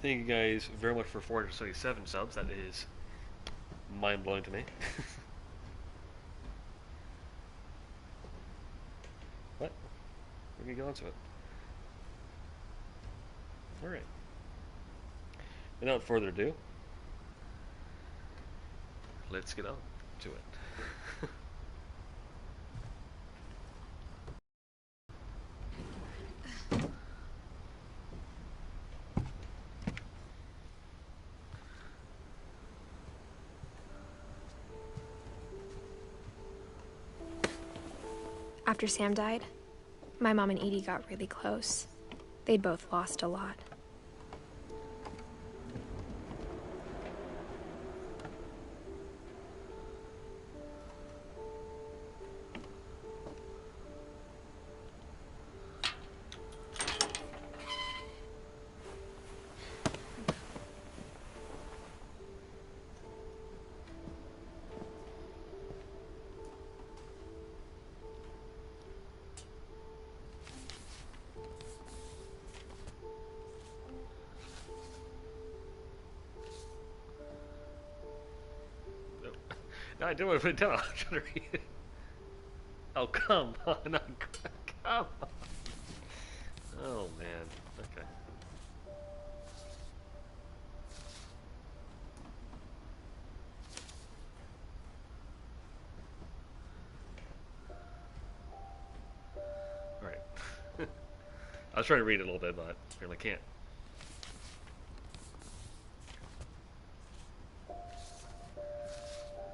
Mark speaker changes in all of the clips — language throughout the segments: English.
Speaker 1: thank you guys very much for 477 subs. That is mind blowing to me. What? We're gonna go into it. Alright. Without further ado, let's get on to it.
Speaker 2: After Sam died, my mom and Edie got really close. They'd both lost a lot.
Speaker 1: No, I didn't want to put it down. I'm trying to read it. Oh, come on. Come on. Oh, man. Okay. Alright. I was trying to read it a little bit, but apparently can't.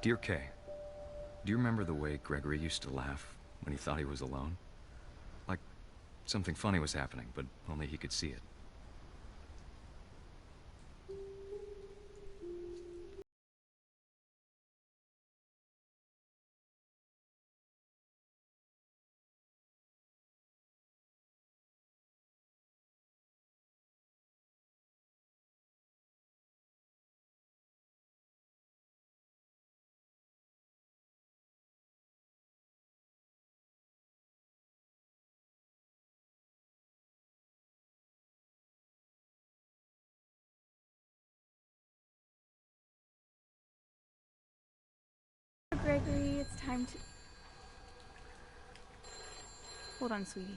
Speaker 3: Dear Kay, do you remember the way Gregory used to laugh when he thought he was alone? Like something funny was happening, but only he could see it.
Speaker 4: Gregory, it's time to... Hold on, sweetie.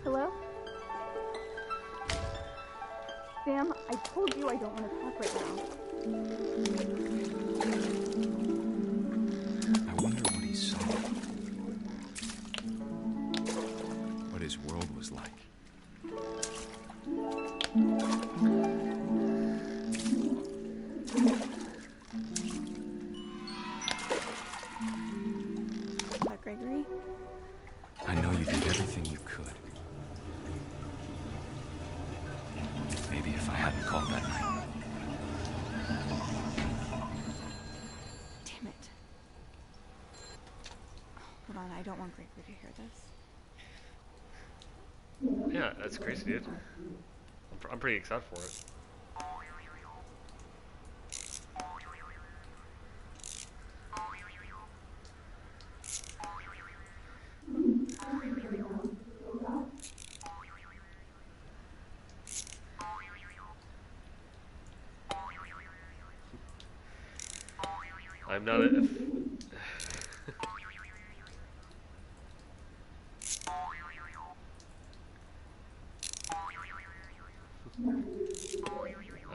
Speaker 4: Hello? Sam, I told you I don't want to talk right now.
Speaker 3: I wonder what he saw. What his world was like.
Speaker 4: Gregory?
Speaker 3: I know you did everything you could. Maybe if I hadn't called that night.
Speaker 4: Damn it. Hold on, I don't want Gregory to hear this.
Speaker 1: Yeah, that's crazy, dude. I'm pretty excited for it. I'm not a... I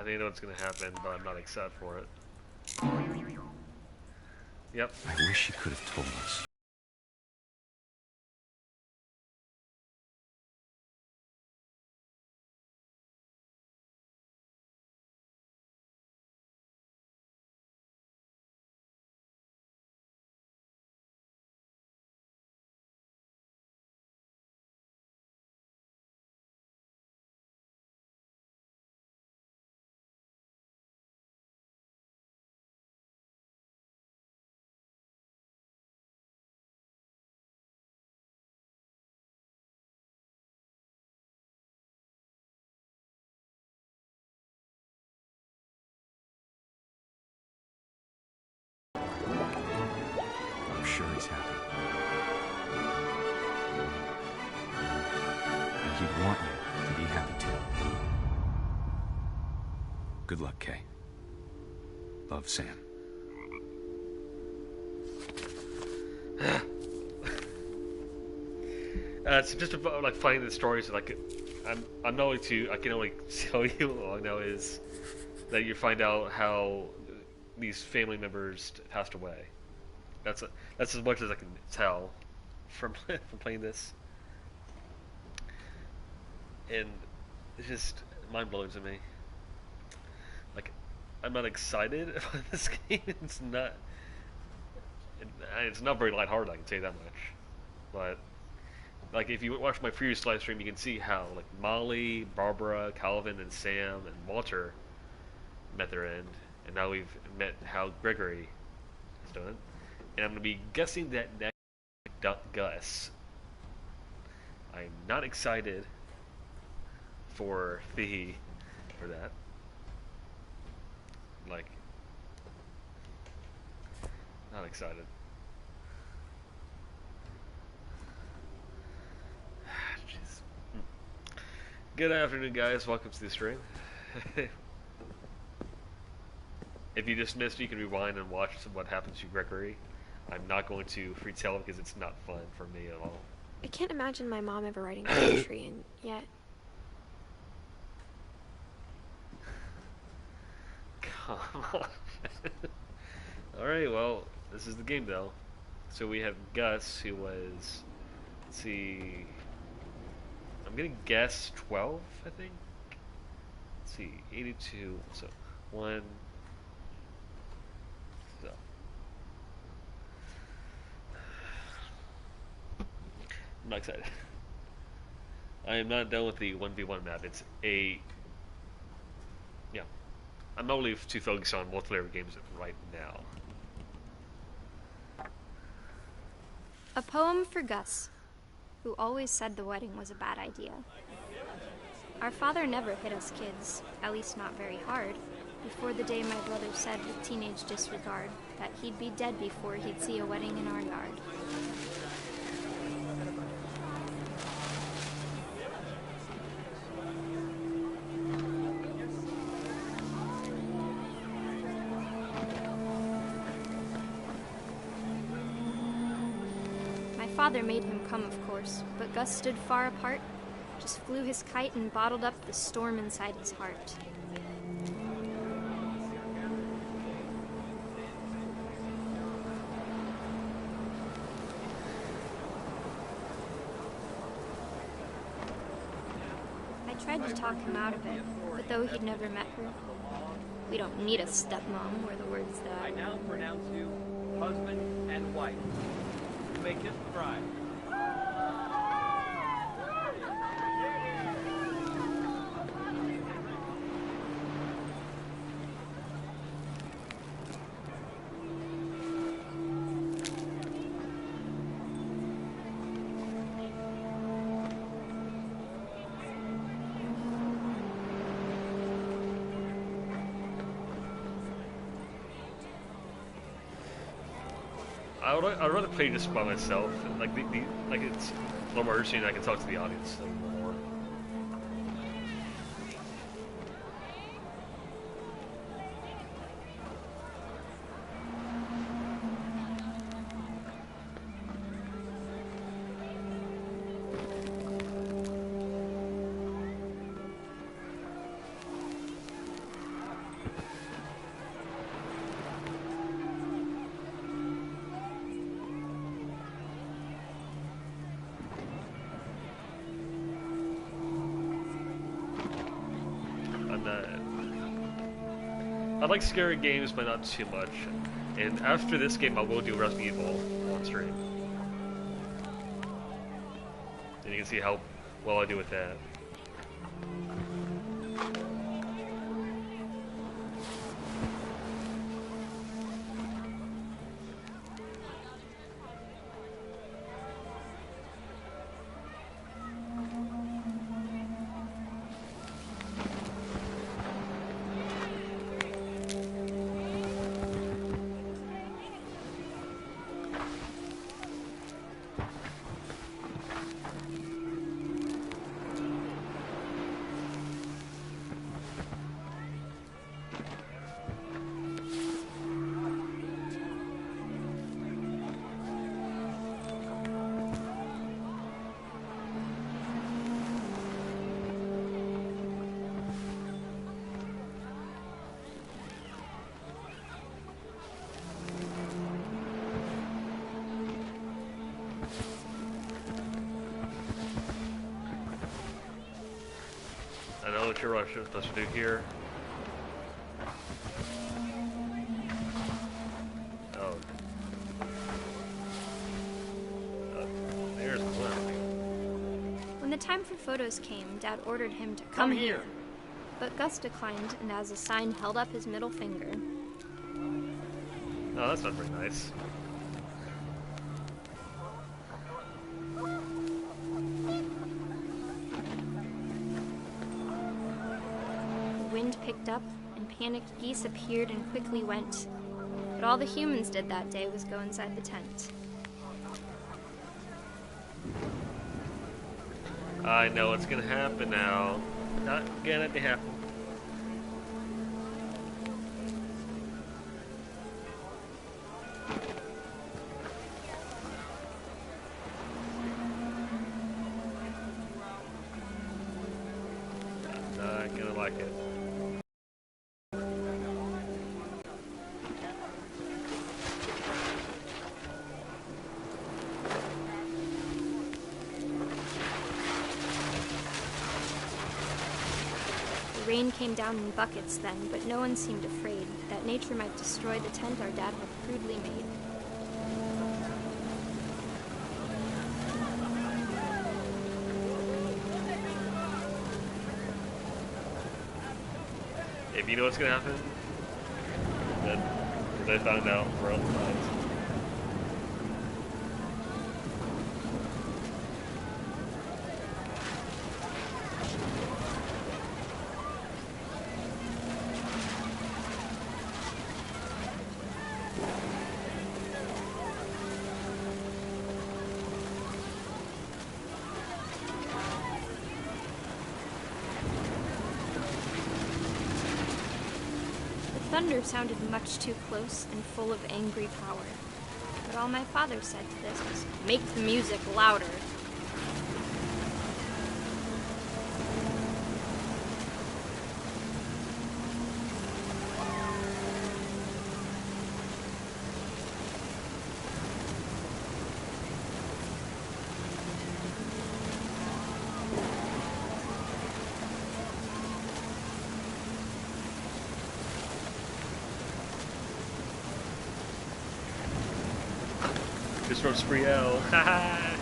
Speaker 1: think I know what's gonna happen, but I'm not excited for it. Yep.
Speaker 3: I wish he could have told us. I'm sure he's happy. And he'd want you to be happy. Good luck, Kay. Love, Sam.
Speaker 1: It's just about like finding the stories. Like, I'm only to. I can only tell you. All I know is that you find out how these family members passed away. That's as much as I can tell from from playing this, and it's just mind blowing to me. Like, I'm not excited about this game. It's not. It's not very lighthearted. I can say that much. But like, if you watch my previous live stream, you can see how like Molly, Barbara, Calvin, and Sam and Walter met their end, and now we've met how Gregory is doing. And I'm going to be guessing that next Gus. I'm not excited for that. Like, not excited. Jeez. Good afternoon, guys. Welcome to the stream. If you just missed it, you can rewind and watch what happens to Gregory. I'm not going to free tell because it's not fun for me at all.
Speaker 2: I can't imagine my mom ever writing poetry, and yet...
Speaker 1: Come on. Alright, well, this is the game, though. So we have Gus, who was... Let's see... I'm gonna guess 12, I think? Let's see, 82, so 1... So... I'm not excited. I am not done with the 1v1 map. It's a... Yeah. I'm only too focused on multiplayer games right now.
Speaker 5: A poem for Gus, who always said the wedding was a bad idea. Our father never hit us kids, at least not very hard, before the day my brother said with teenage disregard that he'd be dead before he'd see a wedding in our yard. Father made him come, of course, but Gus stood far apart, just flew his kite and bottled up the storm inside his heart. I tried to talk him out of it, but though he'd never met her, we don't need a stepmom, were the words that
Speaker 6: I now pronounce you husband and wife. Make it thrive.
Speaker 1: I'd rather play just by myself. Like like it's a little more interesting. I can talk to the audience a little more. I like scary games, but not too much. And after this game, I will do Resident Evil on stream. And you can see how well I do with that. not sure what I'm supposed to do here. Oh. There's one.
Speaker 5: When the time for photos came, Dad ordered him to come here. But Gus declined, and as a sign held up his middle finger.
Speaker 1: Oh, that's not very nice.
Speaker 5: The wind picked up, and panicked geese appeared and quickly went. But all the humans did that day was go inside the tent.
Speaker 1: I know what's gonna happen now. Not gonna happen. Not gonna like it.
Speaker 5: The rain came down in buckets then, but no one seemed afraid that nature might destroy the tent our dad had crudely made.
Speaker 1: If you know what's gonna happen, then they found out for all the times.
Speaker 5: Thunder sounded much too close and full of angry power. But all my father said to this was, "Make the music louder."
Speaker 1: Just from Sbwriel. Haha.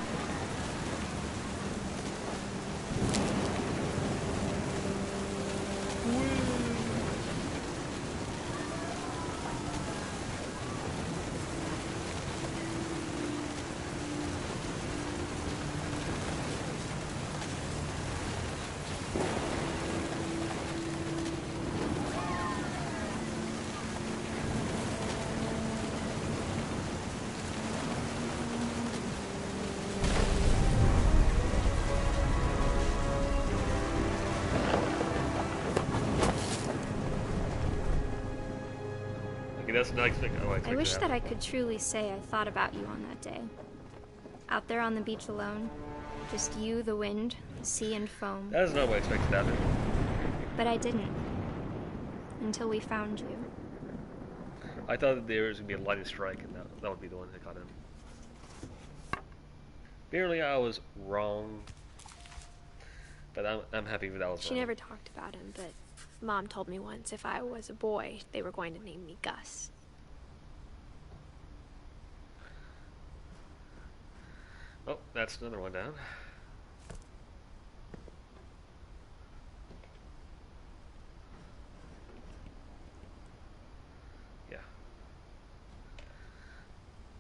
Speaker 1: That's not expected. Oh,
Speaker 5: I wish that I could truly say I thought about you on that day. Out there on the beach alone, just you, the wind, the sea, and foam.
Speaker 1: That is not what I expected to happen.
Speaker 5: But I didn't. Until we found you.
Speaker 1: I thought that there was going to be a lightning strike, and that would be the one that got him. Barely, I was wrong. But I'm happy that I was wrong.
Speaker 2: She never talked about him, but Mom told me once if I was a boy, they were going to name me Gus.
Speaker 1: Oh, that's another one down. Yeah.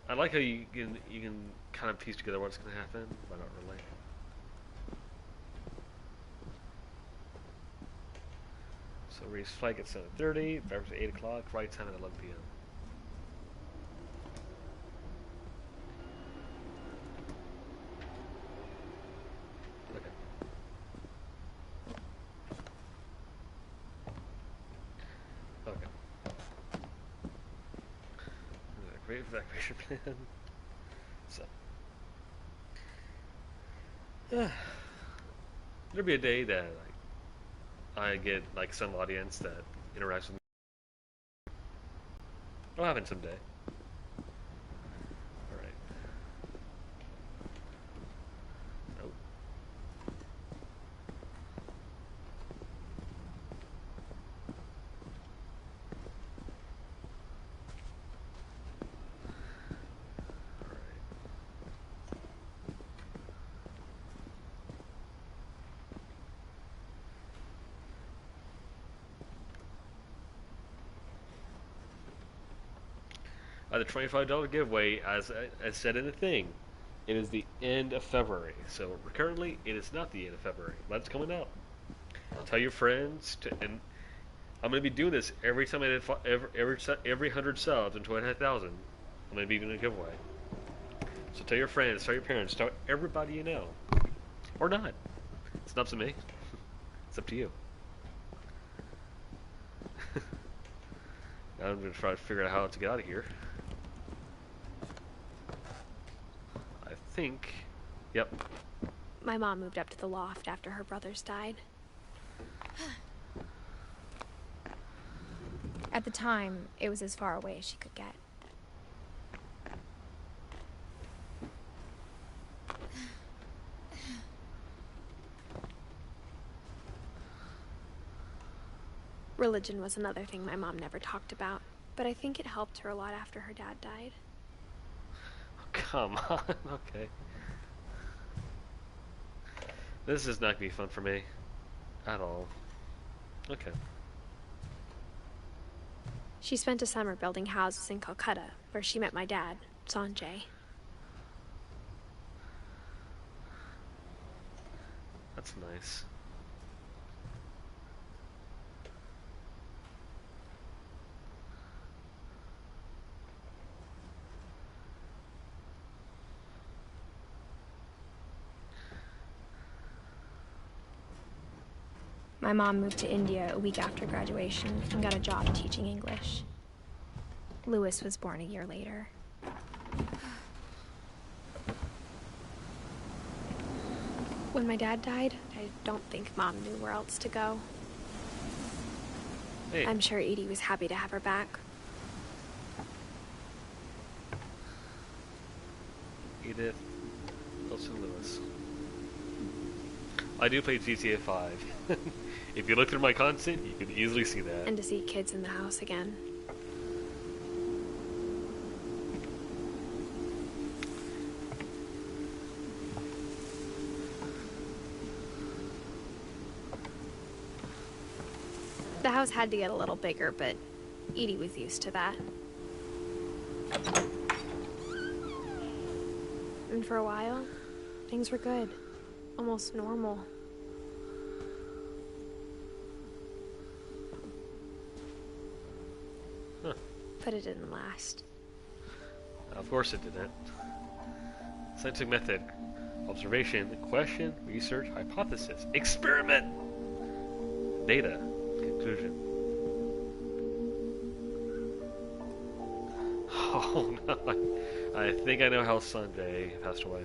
Speaker 1: I like how you can kind of piece together what's going to happen, but not really. So race flight at 7:30, breakfast at 8 o'clock, flight time at 11 p.m. Okay. Okay. Great evacuation plan. So. There'll be a day that I get like some audience that interacts with me. It'll happen someday. Alright. Nope. the $25 giveaway, as I said in the thing, it is the end of February. So currently, it is not the end of February, but it's coming out. Tell your friends, and I'm going to be doing this every time I did every 100 subs and 25,000. I'm going to be doing a giveaway. So tell your friends, tell your parents, tell everybody you know, or not. It's not up to me. It's up to you. Now I'm going to try to figure out how to get out of here. I think, yep.
Speaker 2: My mom moved up to the loft after her brothers died. At the time, it was as far away as she could get. Religion was another thing my mom never talked about, but I think it helped her a lot after her dad died.
Speaker 1: Oh, come on, okay. This is not going to be fun for me. At all. Okay.
Speaker 2: She spent a summer building houses in Calcutta, where she met my dad, Sanjay.
Speaker 1: That's nice.
Speaker 2: My mom moved to India a week after graduation and got a job teaching English. Lewis was born a year later. When my dad died, I don't think Mom knew where else to go.
Speaker 1: Hey.
Speaker 2: I'm sure Edie was happy to have her back.
Speaker 1: Edith Lewis. I do play GTA 5. If you look through my content, you can easily see that.
Speaker 2: And to see kids in the house again. The house had to get a little bigger, but Edie was used to that. And for a while, things were good. Almost normal.
Speaker 1: Huh.
Speaker 2: But it didn't last.
Speaker 1: Of course it didn't. Scientific method. Observation, question, research, hypothesis, experiment, data, conclusion. Oh no, I think I know how Sunday passed away.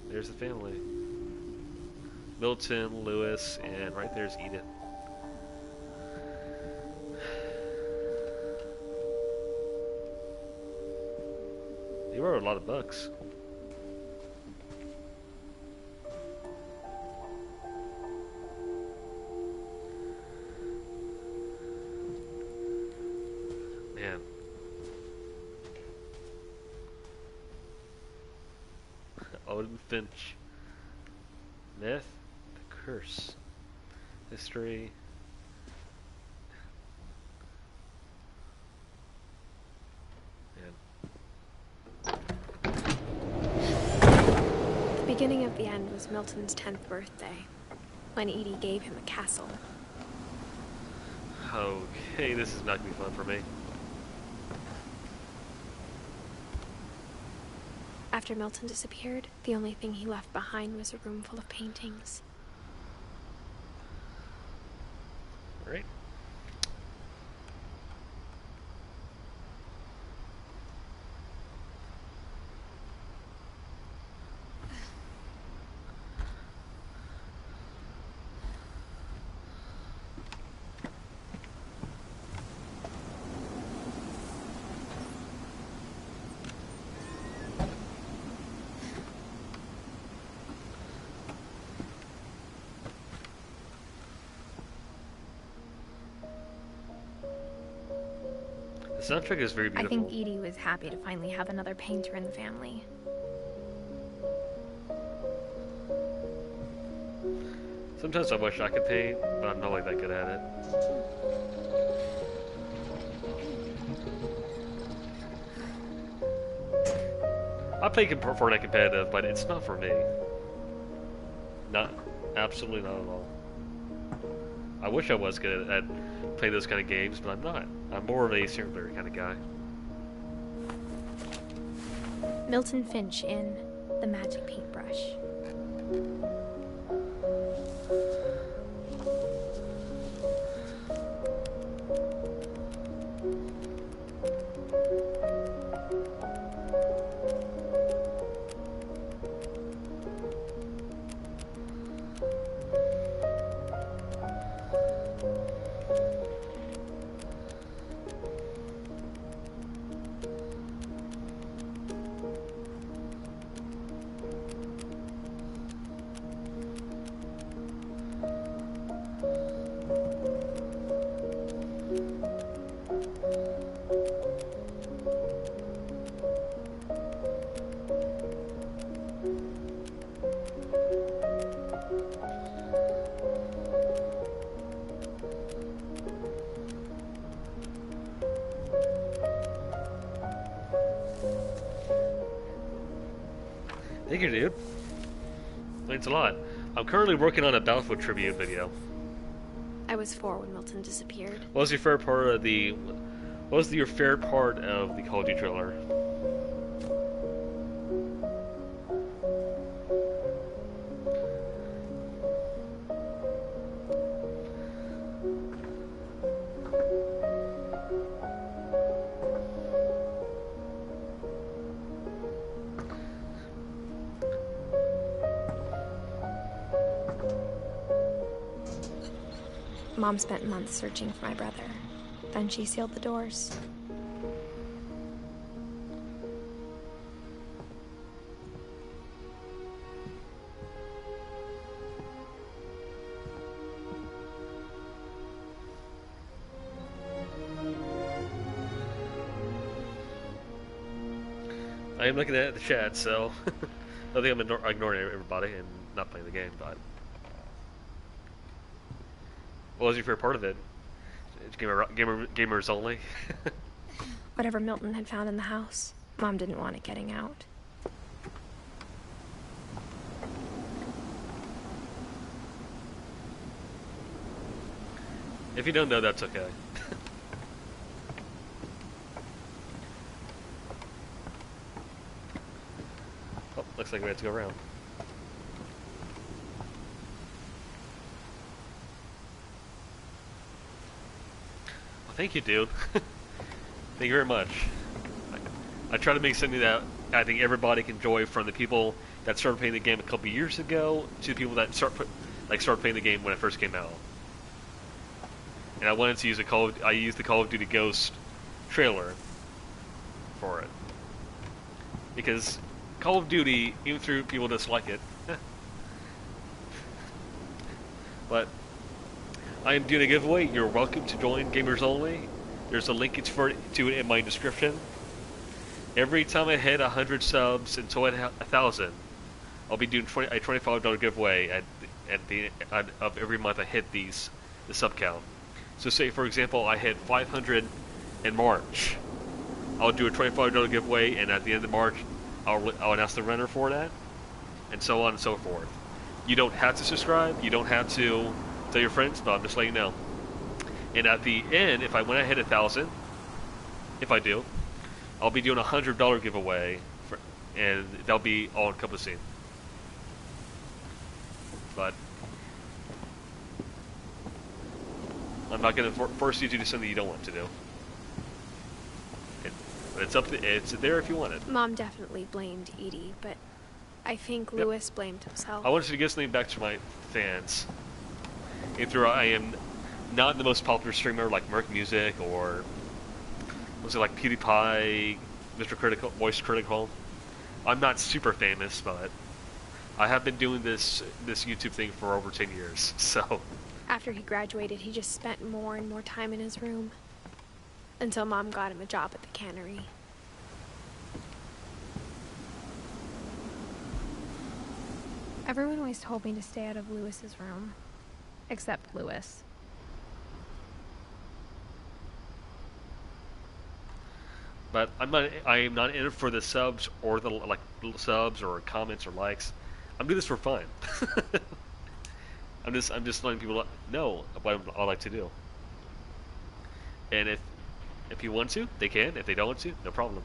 Speaker 1: There's the family. Milton, Lewis, and right there's Edith. They wrote a lot of books. Man. Edith Finch. Myth, the curse, history.
Speaker 2: The beginning of the end was Milton's 10th birthday, when Edie gave him a castle.
Speaker 1: Okay, this is not going to be fun for me.
Speaker 2: After Milton disappeared, the only thing he left behind was a room full of paintings.
Speaker 1: Right. The soundtrack is very
Speaker 2: I
Speaker 1: beautiful.
Speaker 2: think Edie was happy to finally have another painter in the family.
Speaker 1: Sometimes I wish I could paint, but I'm not like that good at it. I play Fortnite competitive, but it's not for me. Not, absolutely not at all. I wish I was good at playing those kind of games, but I'm not. I'm more of a single player kind of guy.
Speaker 2: Milton Finch in The Magic Paintbrush.
Speaker 1: Thank you, dude. Thanks a lot. I'm currently working on a Battlefield tribute video.
Speaker 2: I was 4 when Milton disappeared.
Speaker 1: What was your favorite part of the? What was your favorite part of the Call of Duty trailer?
Speaker 2: Mom spent months searching for my brother. Then she sealed the doors.
Speaker 1: I am looking at the chat, so I think I'm ignoring everybody and not playing the game, but... What was your favorite part of it? Gamers only?
Speaker 2: Whatever Milton had found in the house, Mom didn't want it getting out.
Speaker 1: If you don't know, that's okay. Oh, looks like we have to go around. Well, thank you, dude. Thank you very much. I try to make something that I think everybody can enjoy, from the people that started playing the game a couple years ago to the people that started playing the game when it first came out. And I wanted to use I used the Call of Duty Ghost trailer for it, because Call of Duty, even through people dislike it, but I am doing a giveaway. You're welcome to join Gamers Only. There's a link to it in my description. Every time I hit 100 subs until I hit 1,000, I'll be doing a $25 giveaway at the end of every month I hit the sub count. So say, for example, I hit 500 in March. I'll do a $25 giveaway, and at the end of March, I'll announce the winner for that, and so on and so forth. You don't have to subscribe. You don't have to tell your friends, but I'm just letting you know. And at the end, when I hit 1,000, if I do, I'll be doing a $100 giveaway, and that'll be all encompassing. But I'm not going to force you to do something you don't want to do. But it's there if you want it.
Speaker 2: Mom definitely blamed Edie, but I think Lewis blamed himself.
Speaker 1: I wanted to give something back to my fans. I am not the most popular streamer like Merc Music or was it like PewDiePie, Mr. Critical, Voice Critical. I'm not super famous, but I have been doing this YouTube thing for over 10 years. So
Speaker 2: after he graduated, he just spent more and more time in his room, until Mom got him a job at the cannery. Everyone always told me to stay out of Lewis's room, except Lewis.
Speaker 1: But I'm not in it for the subs or the subs or comments or likes. I'm doing this for fun. I'm just letting people know what I like to do. And if you want to, they can. If they don't want to, no problem.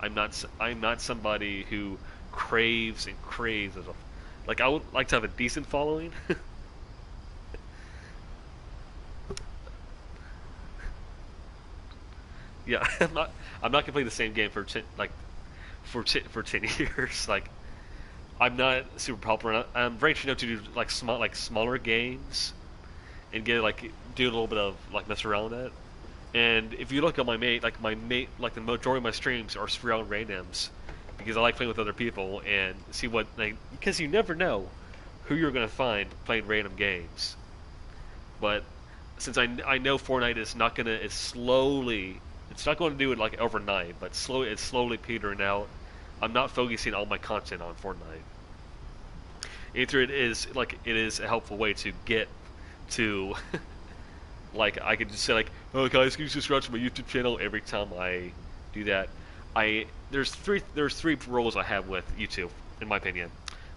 Speaker 1: I'm not somebody who craves and craves as a, like, I would like to have a decent following. Yeah, I'm not gonna play the same game for 10 years. Like, I'm not super popular. I'm branching out to do smaller games and do a little bit of mess around with it. And if you look at my the majority of my streams are Sbwriel and randoms, because I like playing with other people and see what, because you never know who you're gonna find playing random games. But since I know Fortnite is not gonna, it's not going to do it overnight, but it's slowly petering out. I'm not focusing all my content on Fortnite. Either it is a helpful way to get to I could just say oh guys, can you subscribe to my YouTube channel every time I do that. There's three roles I have with YouTube, in my opinion.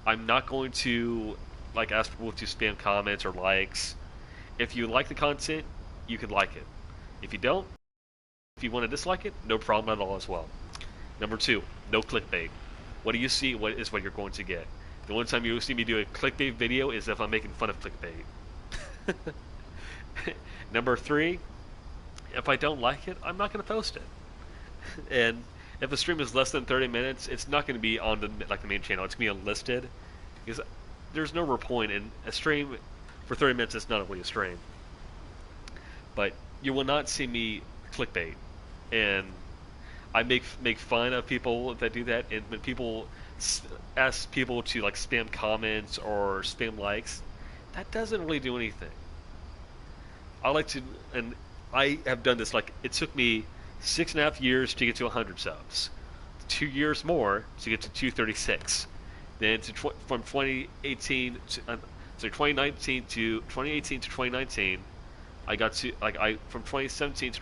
Speaker 1: I'm not going to ask people to spam comments or likes. If you like the content, you can like it. If you don't, if you want to dislike it, no problem at all as well. Number 2, no clickbait. What do you see? What is what you're going to get? The only time you'll see me do a clickbait video is if I'm making fun of clickbait. Number 3, if I don't like it, I'm not going to post it. And if a stream is less than 30 minutes, it's not going to be on the main channel. It's going to be unlisted, because there's no real point in a stream for 30 minutes. It's not really a stream. But you will not see me clickbait, and I make fun of people that do that. And when people ask people to spam comments or spam likes, that doesn't really do anything. I like to, and I have done this. It took me 6.5 years to get to 100 subs, 2 years more to get to 236. Then from 2018 to 2019 to 2019, I got to from 2017 to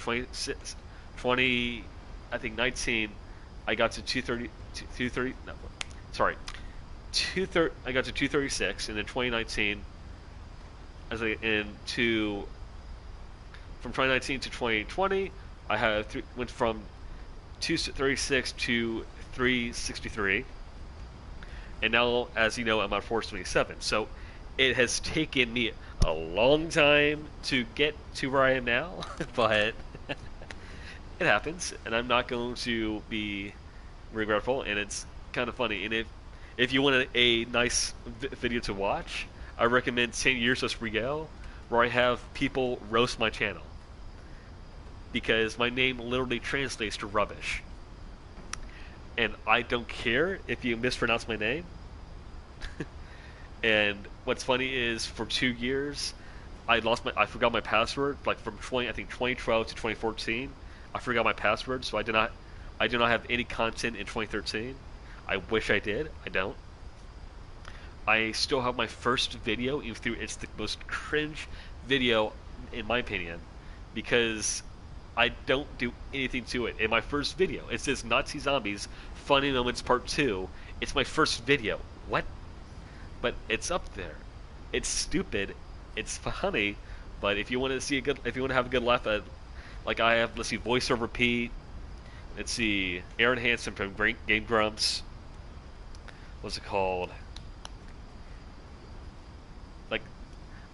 Speaker 1: 19, I got to 230. No, sorry, 230. I got to 236, and then 2019, from 2019 to 2020, I went from 236 to 363, and now, as you know, I'm on 427. So it has taken me a long time to get to where I am now, but it happens, and I'm not going to be regretful. And it's kind of funny. And if you want a nice video to watch, I recommend 10 Years of Sbwriel, where I have people roast my channel, because my name literally translates to rubbish, and I don't care if you mispronounce my name. And what's funny is, for 2 years, I forgot my password. From 2012 to 2014, I forgot my password, so I do not have any content in 2013. I wish I did. I don't. I still have my first video, even though it's the most cringe video in my opinion, because I don't do anything to it. In my first video, it says Nazi Zombies Funny Moments Part 2. It's my first video. What? But it's up there. It's stupid. It's funny. But if you want to have a good laugh at, I have, let's see, VoiceOver Pete. Let's see, Aaron Hansen from Game Grumps. What's it called?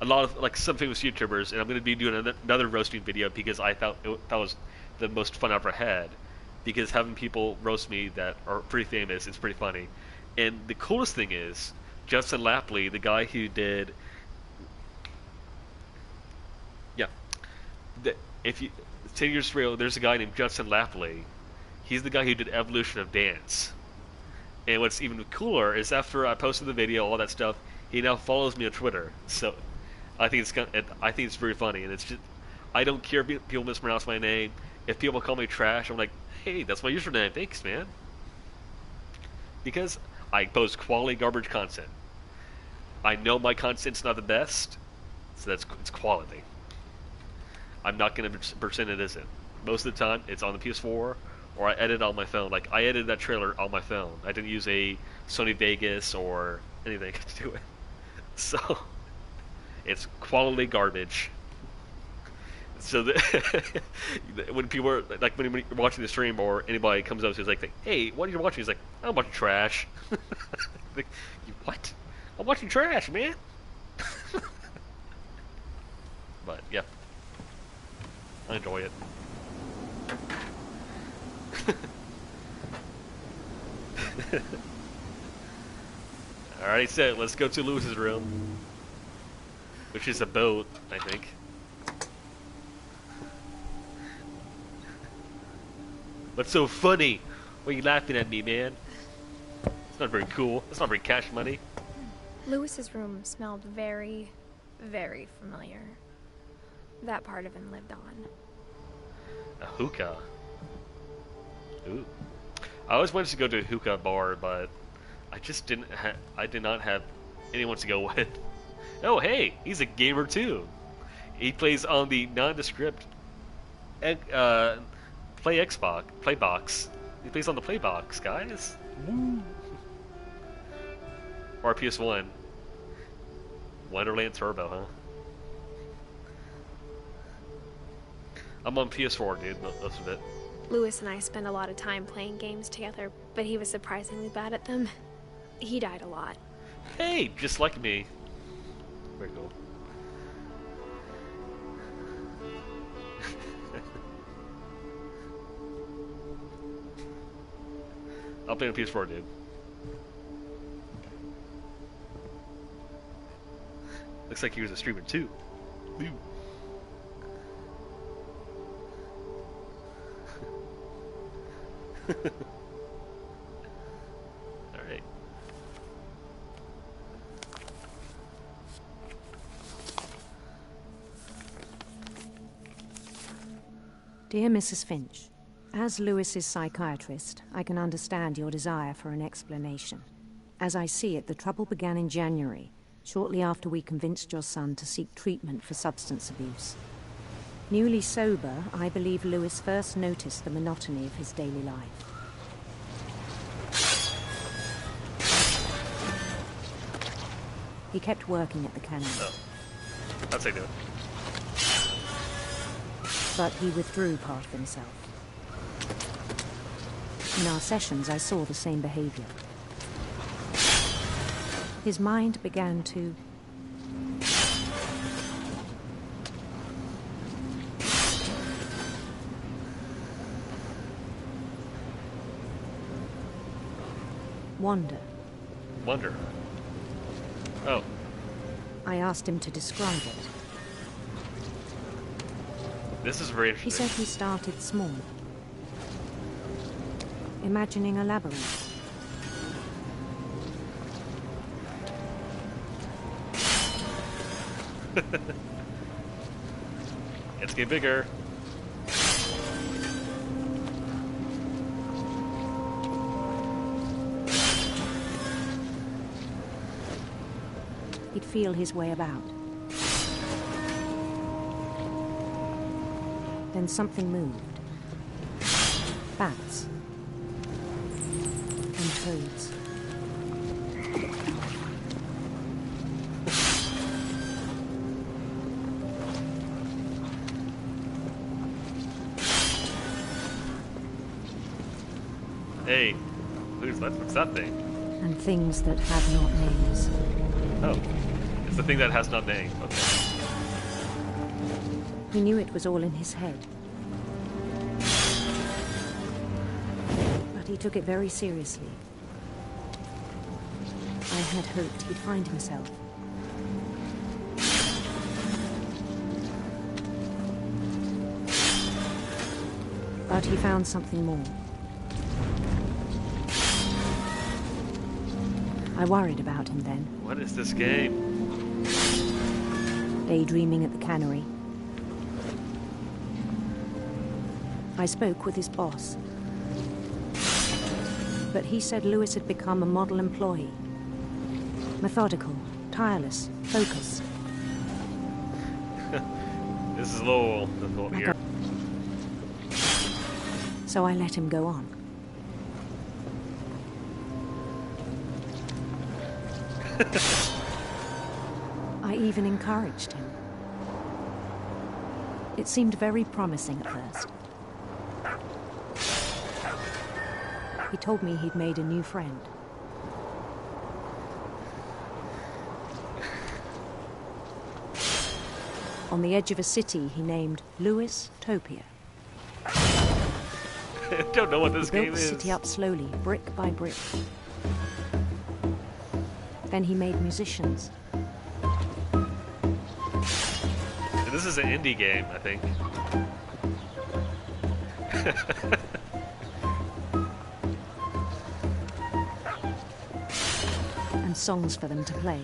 Speaker 1: A lot of some famous YouTubers, and I'm going to be doing another roasting video, because I thought that was the most fun I've ever had. Because having people roast me that are pretty famous is pretty funny. And the coolest thing is, Justin Lapley, the guy who did, if you 10 Years Real, there's a guy named Justin Lapley. He's the guy who did Evolution of Dance. And what's even cooler is, after I posted the video, all that stuff, he now follows me on Twitter. So I think it's very funny, and it's just, I don't care if people mispronounce my name. If people call me trash, I'm like, hey, that's my username. Thanks, man. Because I post quality garbage content. I know my content's not the best, so it's quality. I'm not going to pretend it isn't. most of the time it's on the PS4, or I edit on my phone. Like I edited that trailer on my phone. I didn't use a Sony Vegas or anything to do it. So it's quality garbage. So when people are like, when you're watching the stream or anybody comes up to you, like, "Hey, what are you watching?" He's like, "I'm watching trash." Like, what? I'm watching trash, man. But yeah, I enjoy it. Alright, so let's go to Lewis's room, which is a boat, I think. What's so funny? Why are you laughing at me, man? It's not very cool. It's not very cash money.
Speaker 2: Lewis's room smelled very, very familiar. That part of him lived on.
Speaker 1: A hookah. Ooh. I always wanted to go to a hookah bar, but I just didn't. I did not have anyone to go with. Oh, hey, he's a gamer too. He plays on the nondescript Playbox. He plays on the Playbox, guys. Woo. Or PS1. Wonderland Turbo, huh? I'm on PS4, dude. Most of it.
Speaker 2: Lewis and I spent a lot of time playing games together, but he was surprisingly bad at them. He died a lot.
Speaker 1: Hey, just like me. Very cool. I'll play on PS4, dude. Looks like he was a streamer too. Woo. Alright.
Speaker 7: Dear Mrs. Finch, as Lewis's psychiatrist, I can understand your desire for an explanation. As I see it, the trouble began in January, shortly after we convinced your son to seek treatment for substance abuse. Newly sober, I believe Lewis first noticed the monotony of his daily life. He kept working at the cannery.
Speaker 1: Oh. That's how you do it.
Speaker 7: But he withdrew part of himself. In our sessions, I saw the same behavior. His mind began to wander.
Speaker 1: Wonder. Oh.
Speaker 7: I asked him to describe it.
Speaker 1: This is very
Speaker 7: He
Speaker 1: interesting.
Speaker 7: said he started small, imagining a labyrinth.
Speaker 1: It's getting bigger.
Speaker 7: He'd feel his way about. Then something moved. Bats. And toads.
Speaker 1: Hey, what's that thing?
Speaker 7: And things that have not names.
Speaker 1: Oh, it's the thing that has not named. Okay.
Speaker 7: He knew it was all in his head. But he took it very seriously. I had hoped he'd find himself. But he found something more. I worried about him then.
Speaker 1: What is this game?
Speaker 7: Daydreaming at the cannery. I spoke with his boss. But he said Lewis had become a model employee. Methodical, tireless, focused.
Speaker 1: This is a little difficult here.
Speaker 7: so I let him go on. I even encouraged him. It seemed very promising at first. He told me he'd made a new friend. On the edge of a city he named Lewis Topia.
Speaker 1: I don't know what this
Speaker 7: He built
Speaker 1: game
Speaker 7: the
Speaker 1: is.
Speaker 7: city up slowly, brick by brick. Then he made musicians.
Speaker 1: This is an indie game, I think.
Speaker 7: And songs for them to play.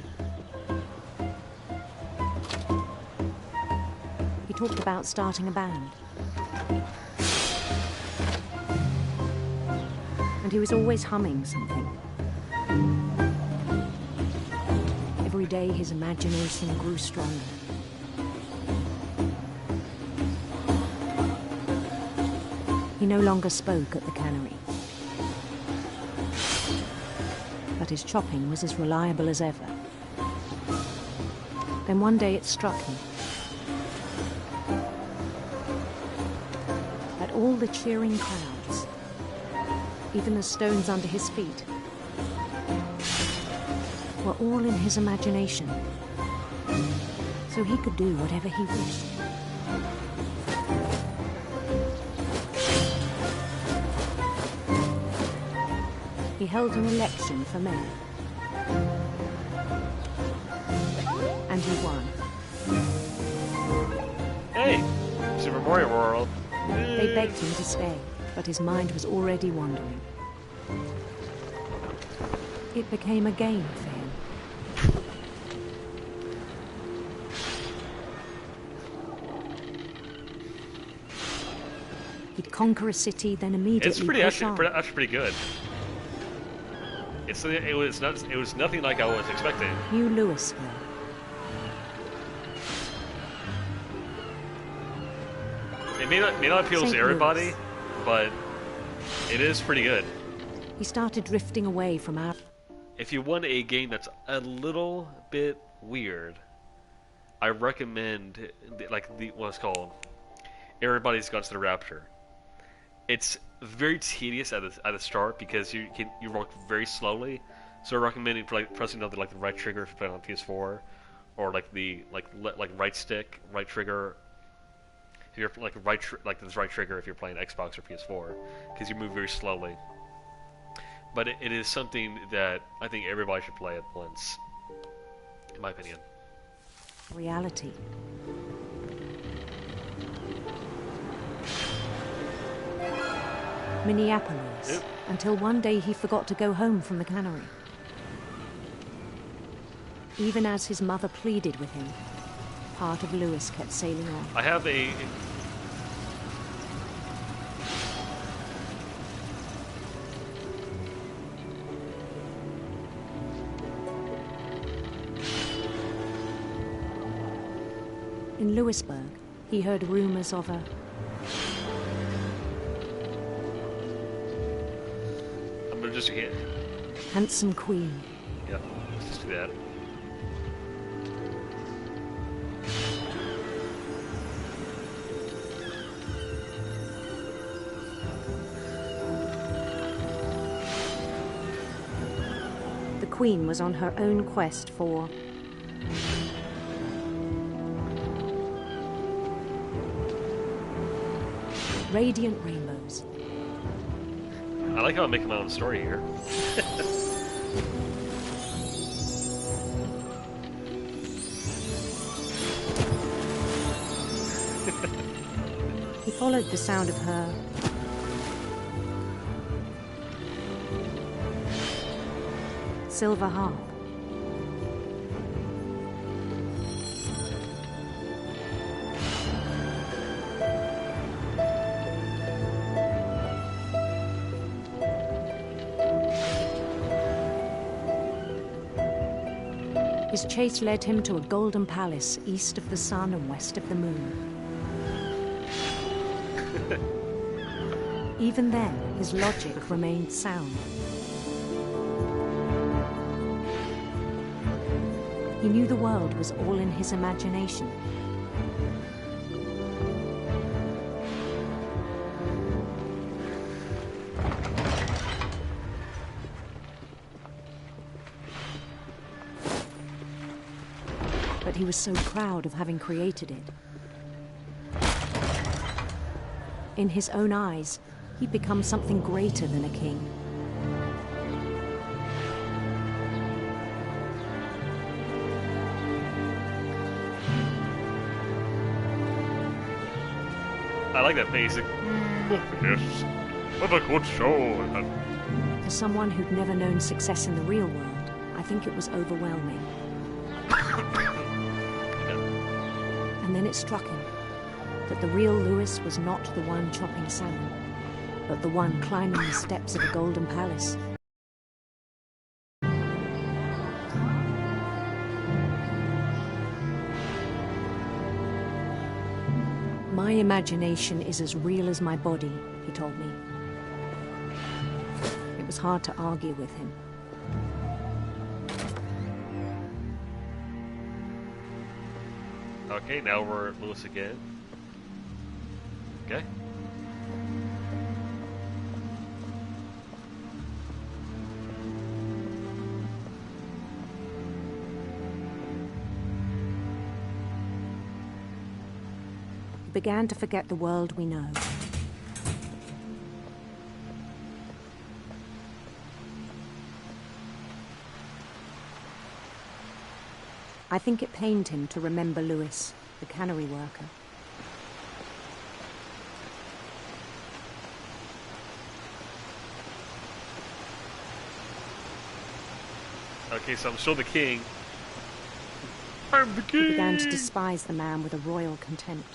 Speaker 7: He talked about starting a band. And he was always humming something. Every day his imagination grew stronger. He no longer spoke at the cannery. But his chopping was as reliable as ever. Then one day it struck him that all the cheering crowds, even the stones under his feet, were all in his imagination, so he could do whatever he wished. He held an election for mayor. And he won.
Speaker 1: Hey, Super Mario World.
Speaker 7: They begged him to stay, but his mind was already wandering. It became a game for him. He'd conquer a city, then immediately
Speaker 1: It's pretty
Speaker 7: push on.
Speaker 1: actually pretty good. It was nothing like I was expecting.
Speaker 7: New Louisville.
Speaker 1: It may not appeal
Speaker 7: St.
Speaker 1: to everybody,
Speaker 7: Louis.
Speaker 1: but it is pretty good.
Speaker 7: He started drifting away from our...
Speaker 1: If you want a game that's a little bit weird, I recommend what's called Everybody's Guns to the Rapture. It's very tedious at the start because you work very slowly. So I recommend pressing the right trigger if you're playing on PS4, or the right stick, right trigger. If you're this right trigger if you're playing Xbox or PS4, because you move very slowly. But it is something that I think everybody should play at once, in my opinion.
Speaker 7: reality. Minneapolis,
Speaker 1: Yep.
Speaker 7: until one day he forgot to go home from the cannery. Even as his mother pleaded with him, part of Lewis kept sailing on.
Speaker 1: I have a...
Speaker 7: In Lewisburg, he heard rumors of a
Speaker 1: I'm gonna just hit...
Speaker 7: handsome queen.
Speaker 1: Yeah, let's just do that.
Speaker 7: The queen was on her own quest for radiant rainbows.
Speaker 1: I like how I'm making my own story here.
Speaker 7: He followed the sound of her silver harp. His chase led him to a golden palace east of the sun and west of the moon. Even then, his logic remained sound. He knew the world was all in his imagination. But he was so proud of having created it. In his own eyes, he'd become something greater than a king.
Speaker 1: I like that basic. Yes, what a good show.
Speaker 7: For someone who'd never known success in the real world, I think it was overwhelming. And then it struck him that the real Lewis was not the one chopping salmon, but the one climbing the steps of a golden palace. My imagination is as real as my body, he told me. It was hard to argue with him.
Speaker 1: Okay, now we're at Lewis again. Okay.
Speaker 7: He began to forget the world we know. I think it pained him to remember Lewis, the cannery worker.
Speaker 1: Okay, so I'm still the king. I'm the king!
Speaker 7: He began to despise the man with a royal contempt.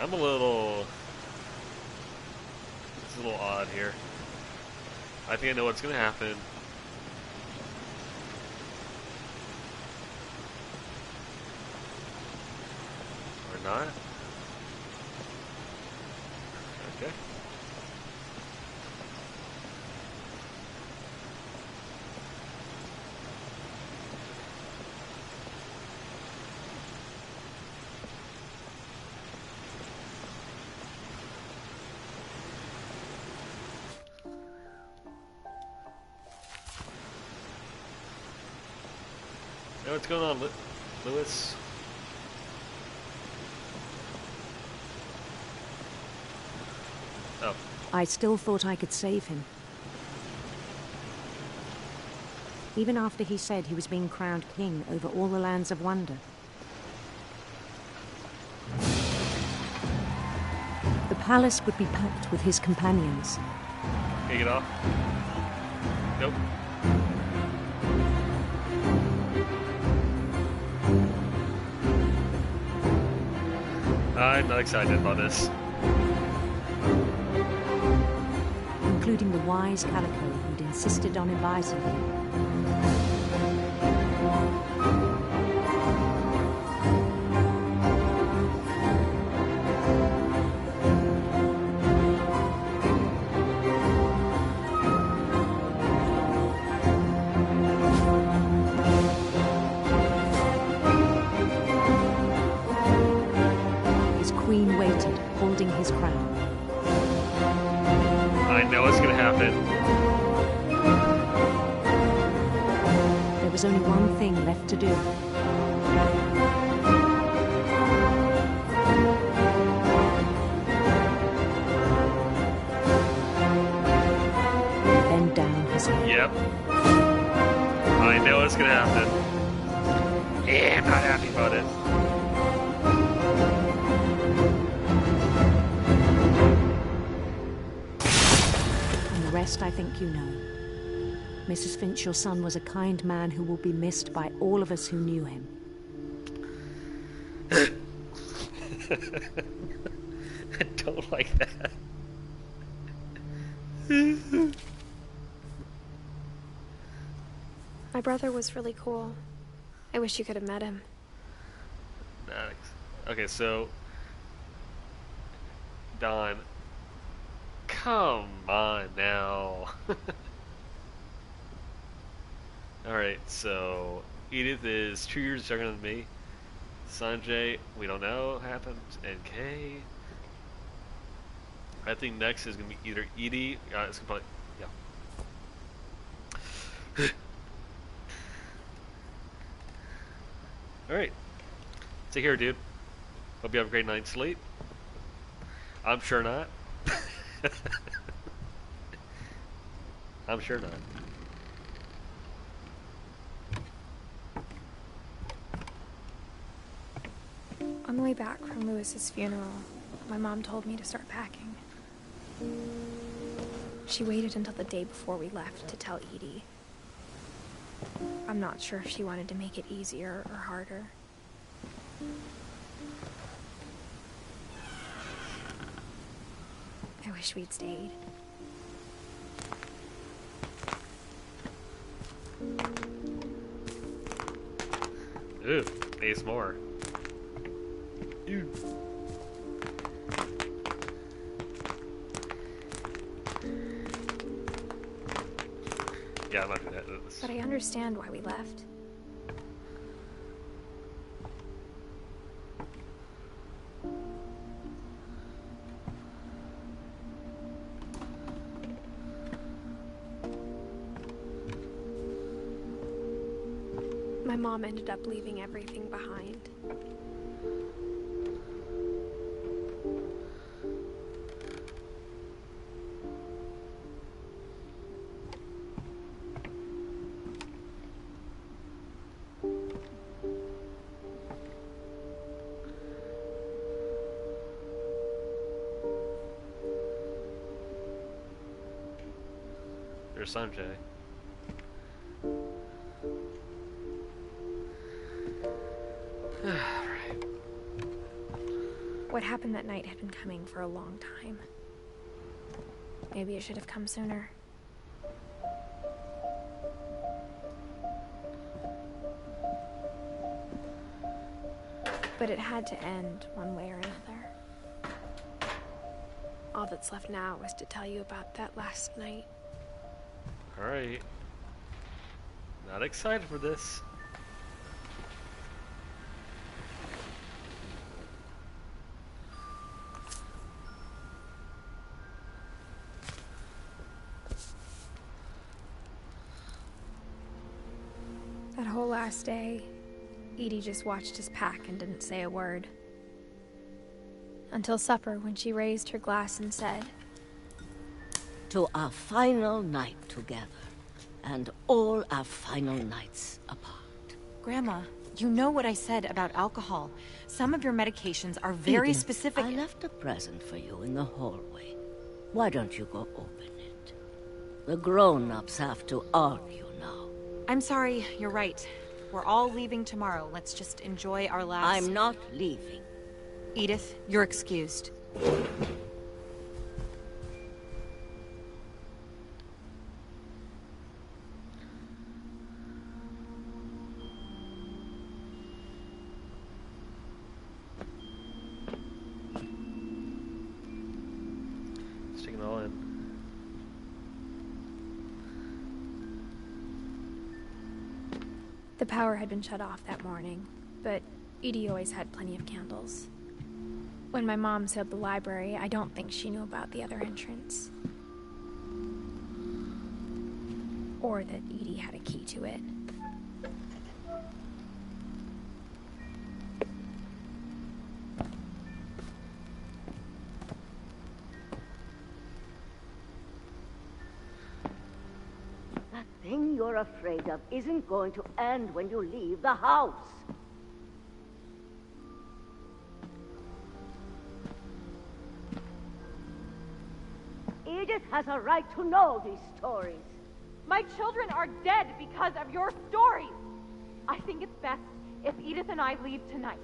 Speaker 1: I'm a little... It's a little odd here. I think I know what's gonna happen. Or not. Okay. Hey, what's going on, Lewis? Oh.
Speaker 7: I still thought I could save him. Even after he said he was being crowned king over all the lands of wonder. The palace would be packed with his companions.
Speaker 1: Can you get off? Nope. I'm not excited about this.
Speaker 7: Including the wise Calico who'd insisted on advising him. His queen waited, holding his crown.
Speaker 1: I know what's gonna happen.
Speaker 7: There was only one thing left to do. Bend down his head.
Speaker 1: Yep. I know what's gonna happen. Yeah, I'm not happy about it.
Speaker 7: The rest I think you know. Mrs. Finch, your son was a kind man who will be missed by all of us who knew him.
Speaker 1: don't like that.
Speaker 2: My brother was really cool. I wish you could have met him.
Speaker 1: Nice. Okay, so Don, come on now. Alright, so Edith is 2 years younger than me. Sanjay, we don't know what happened. And Kay. I think next is going to be either Edie. It's going to probably. Yeah. Alright. Take care, dude. Hope you have a great night's sleep. I'm sure not. I'm sure not.
Speaker 2: On the way back from Lewis's funeral, my mom told me to start packing. She waited until the day before we left to tell Edie. I'm not sure if she wanted to make it easier or harder. I wish we'd stayed.
Speaker 1: Ooh, needs more. Ew. Yeah, I'm not doing that.
Speaker 2: But I understand why we left. My mom ended up leaving everything behind.
Speaker 1: There's Sanjay. Alright.
Speaker 2: What happened that night had been coming for a long time. Maybe it should have come sooner. But it had to end one way or another. All that's left now is to tell you about that last night.
Speaker 1: Alright. Not excited for this.
Speaker 2: That whole last day, Edie just watched us pack and didn't say a word. Until supper, when she raised her glass and said,
Speaker 8: "To our final night together, and all our final nights apart."
Speaker 9: Grandma, you know what I said about alcohol. Some of your medications are very
Speaker 8: Edith,
Speaker 9: specific.
Speaker 8: I left a present for you in the hallway. Why don't you go open it? The grown-ups have to argue now.
Speaker 9: I'm sorry, you're right. We're all leaving tomorrow. Let's just enjoy our last...
Speaker 8: I'm not leaving.
Speaker 9: Edith, you're excused.
Speaker 1: Just taking it all in.
Speaker 2: The power had been shut off that morning, but Edie always had plenty of candles. When my mom sealed the library, I don't think she knew about the other entrance. Or that Edie had a key to it.
Speaker 8: That thing you're afraid of isn't going to end when you leave the house. Edith has a right to know these stories.
Speaker 4: My children are dead because of your stories. I think it's best if Edith and I leave tonight.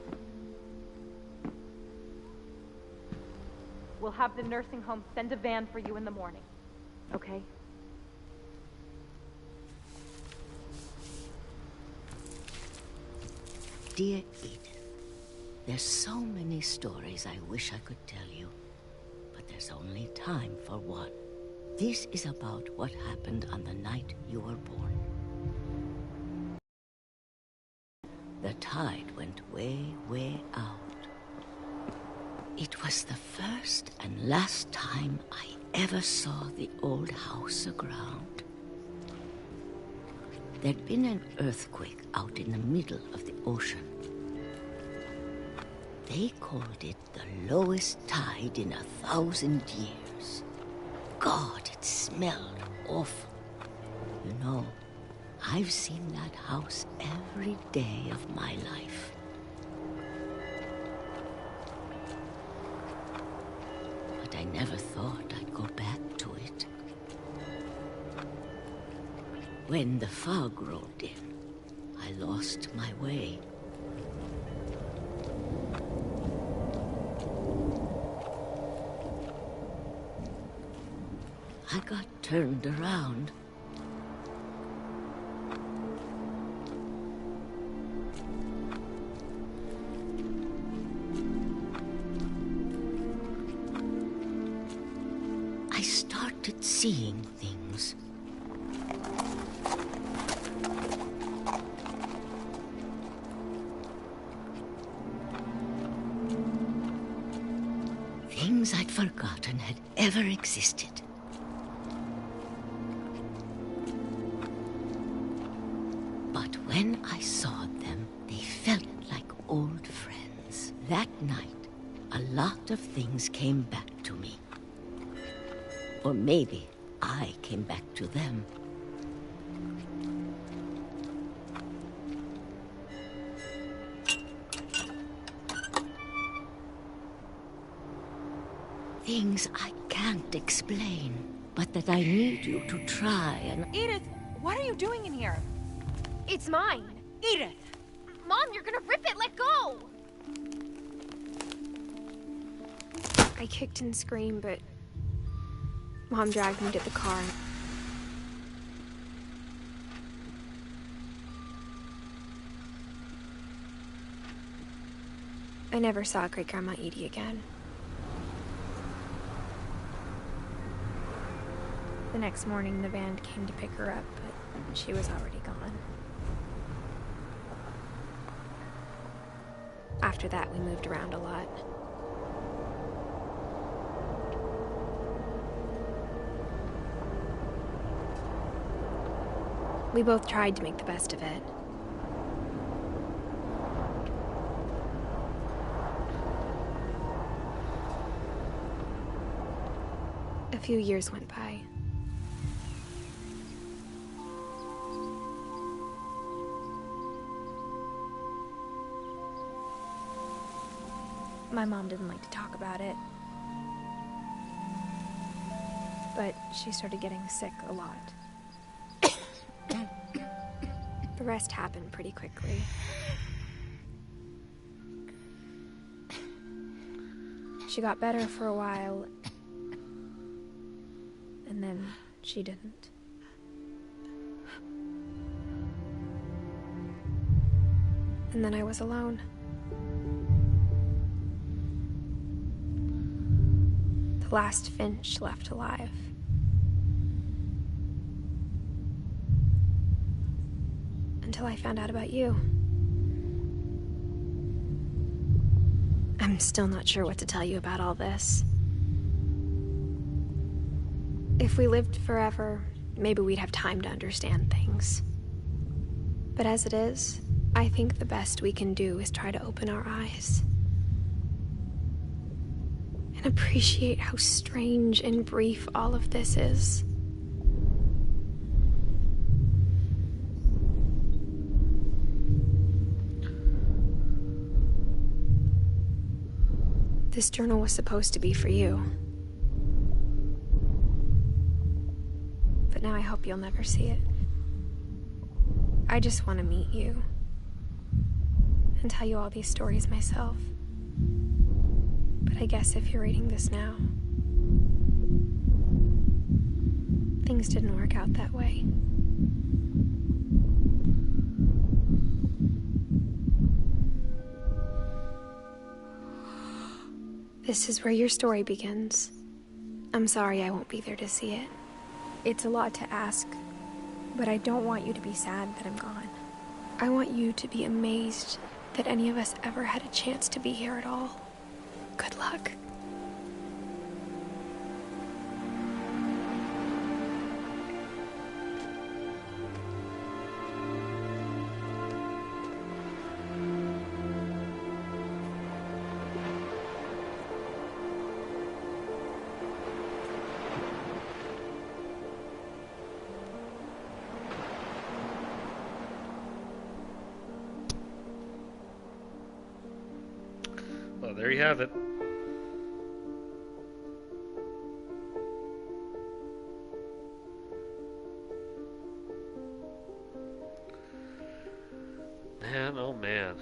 Speaker 4: We'll have the nursing home send a van for you in the morning. Okay?
Speaker 8: Dear Edith, there's so many stories I wish I could tell you, but there's only time for one. This is about what happened on the night you were born. The tide went way, way out. It was the first and last time I ever saw the old house aground. There'd been an earthquake out in the middle of the ocean. They called it the lowest tide in 1,000 years. God, it smelled awful. You know, I've seen that house every day of my life. But I never thought I'd go back to it. When the fog rolled in, I lost my way. I got turned around. I started seeing things. Things I'd forgotten had ever existed. But when I saw them, they felt like old friends. That night, a lot of things came back to me. Or maybe I came back to them. Things I can't explain, but that I need you to try and...
Speaker 9: Edith, what are you doing in here?
Speaker 2: It's mine.
Speaker 9: Edith!
Speaker 2: Mom, you're gonna rip it! Let go! I kicked and screamed, but Mom dragged me to the car. I never saw Great-Grandma Edie again. The next morning, the van came to pick her up, but she was already gone. After that, we moved around a lot. We both tried to make the best of it. A few years went by. My mom didn't like to talk about it. But she started getting sick a lot. The rest happened pretty quickly. She got better for a while, and then she didn't. And then I was alone. The last Finch left alive. Until I found out about you. I'm still not sure what to tell you about all this. If we lived forever, maybe we'd have time to understand things. But as it is, I think the best we can do is try to open our eyes. And appreciate how strange and brief all of this is. This journal was supposed to be for you. But now I hope you'll never see it. I just want to meet you. And tell you all these stories myself. But I guess if you're reading this now, things didn't work out that way. This is where your story begins. I'm sorry I won't be there to see it. It's a lot to ask, but I don't want you to be sad that I'm gone. I want you to be amazed that any of us ever had a chance to be here at all. Good luck.
Speaker 1: Well, there you have it. Man, oh man.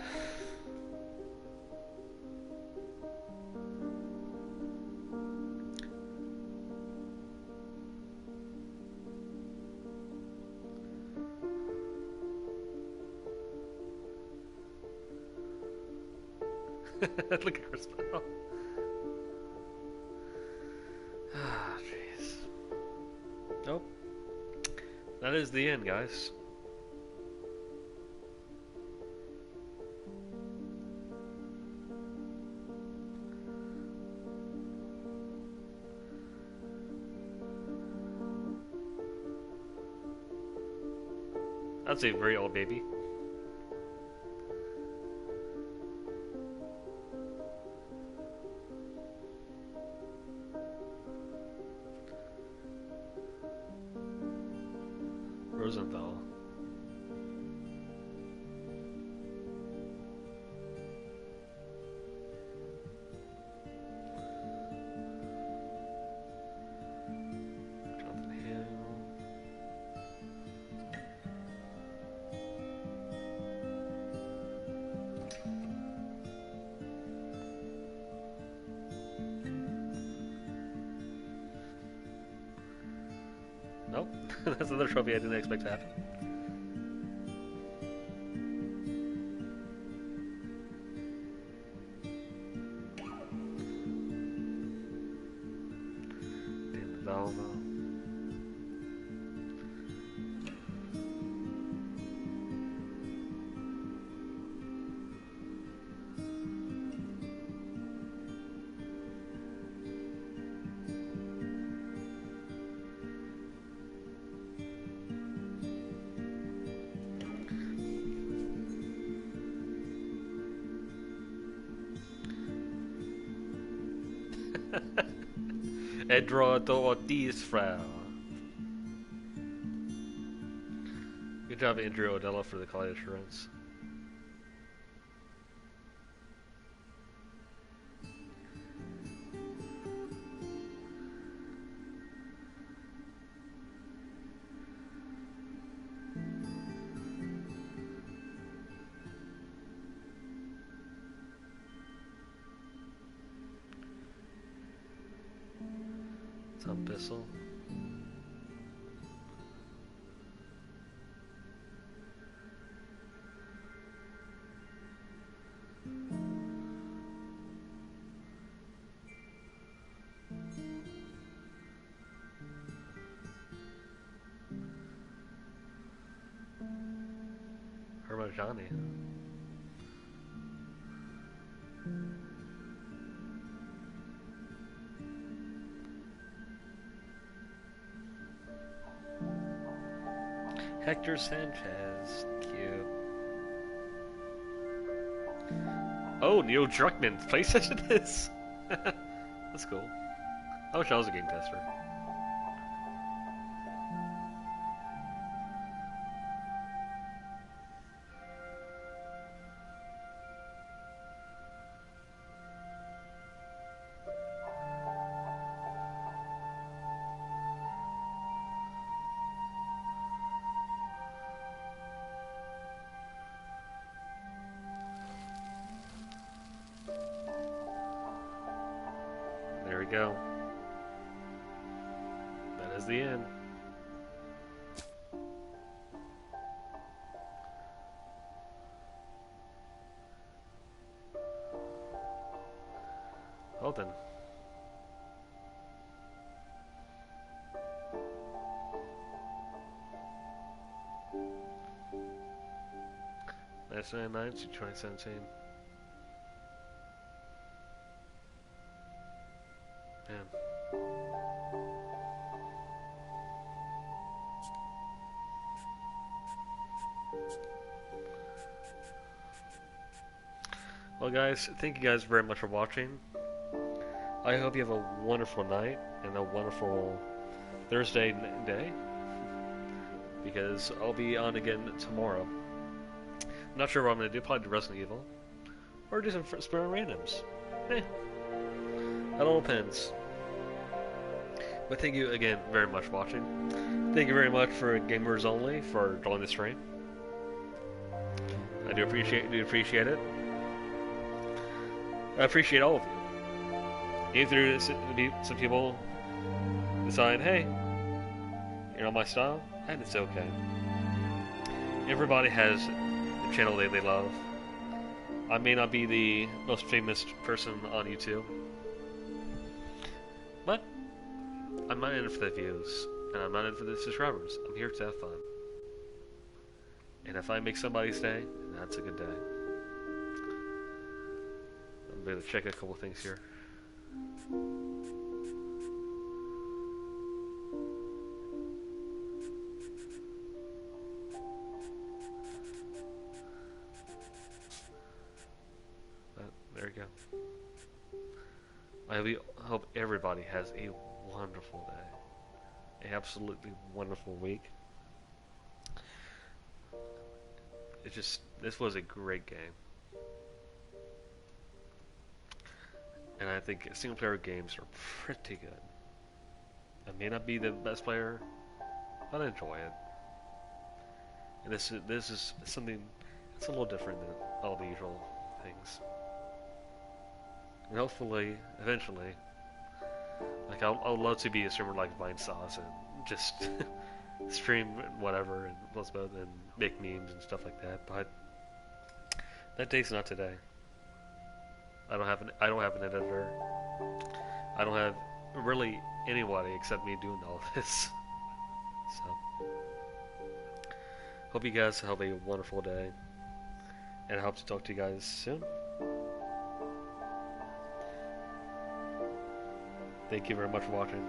Speaker 1: Look at her smile. Ah, jeez. Nope. That is the end, guys. I'd say very old baby. Rosenthal. Jonathan Hill. Nope. That's another trophy I didn't expect to happen. Dan the Valvo. Eduardo Ortiz, Frau. Good job, Andrew Odella, for the quality assurance. Tom Bissell. Hermajani. Hector Sanchez. Cute. Oh, Neil Druckmann. PlayStation is. That's cool. I wish I was a game tester. go. That is the end. Well then. That's 99 to 2017. Man. Well guys, thank you guys very much for watching. I hope you have a wonderful night and a wonderful Thursday day, because I'll be on again tomorrow. I'm not sure what I'm going to do, probably do Resident Evil, or do some Sbwriel randoms. That all depends. But thank you again very much for watching. Thank you very much for Gamers Only for joining the stream. I do appreciate it. I appreciate all of you. Either some people decide, hey, you're not my style, and it's okay. Everybody has the channel they love. I may not be the most famous person on YouTube, but I'm not in it for the views, and I'm not in it for the subscribers. I'm here to have fun. And if I make somebody's day, that's a good day. I'm going to check a couple things here. There you go. I hope everybody has a wonderful day. An absolutely wonderful week. This was a great game. And I think single player games are pretty good. I may not be the best player, but I enjoy it. And this is something that's a little different than all the usual things. And hopefully, eventually, like I'll love to be a streamer like Vine Sauce and just stream whatever and plus both and make memes and stuff like that. But that day's not today. I don't have an editor. I don't have really anybody except me doing all this. So, hope you guys have a wonderful day, and I hope to talk to you guys soon. Thank you very much for watching.